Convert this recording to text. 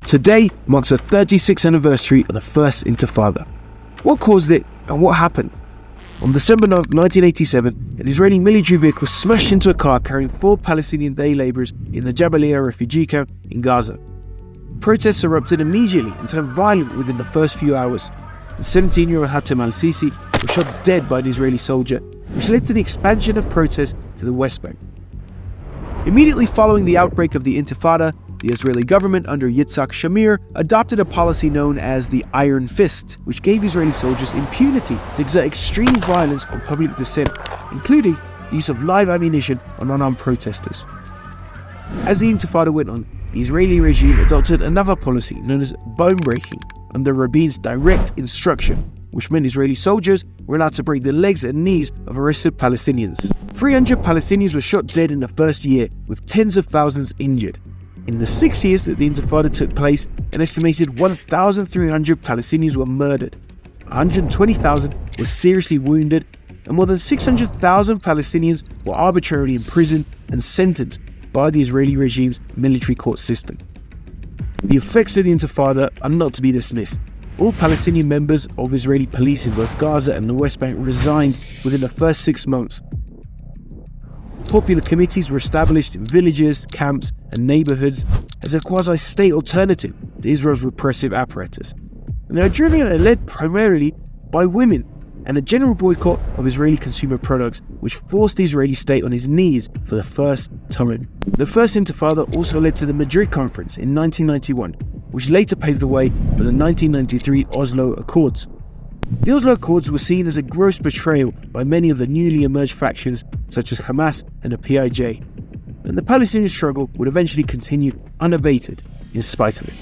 Today marks the 36th anniversary of the First Intifada. What caused it and what happened? On December 9, 1987, an Israeli military vehicle smashed into a car carrying 4 Palestinian day labourers in the Jabalia refugee camp in Gaza. Protests erupted immediately and turned violent within the first few hours. The 17-year-old Hatem al-Sisi was shot dead by an Israeli soldier, which led to the expansion of protests to the West Bank. Immediately following the outbreak of the Intifada, the Israeli government under Yitzhak Shamir adopted a policy known as the Iron Fist, which gave Israeli soldiers impunity to exert extreme violence on public dissent, including the use of live ammunition on unarmed protesters. As the Intifada went on, the Israeli regime adopted another policy known as bone breaking under Rabin's direct instruction, which meant Israeli soldiers were allowed to break the legs and knees of arrested Palestinians. 300 Palestinians were shot dead in the first year, with tens of thousands injured. In the 6 years that the Intifada took place, an estimated 1,300 Palestinians were murdered, 120,000 were seriously wounded, and more than 600,000 Palestinians were arbitrarily imprisoned and sentenced by the Israeli regime's military court system. The effects of the Intifada are not to be dismissed. All Palestinian members of Israeli police in both Gaza and the West Bank resigned within the first 6 months. Popular committees were established in villages, camps, and neighborhoods as a quasi-state alternative to Israel's repressive apparatus. And they are driven and led primarily by women, and a general boycott of Israeli consumer products, which forced the Israeli state on its knees for the first time. The First Intifada also led to the Madrid Conference in 1991, which later paved the way for the 1993 Oslo Accords. The Oslo Accords were seen as a gross betrayal by many of the newly emerged factions such as Hamas and the PIJ, and the Palestinian struggle would eventually continue unabated in spite of it.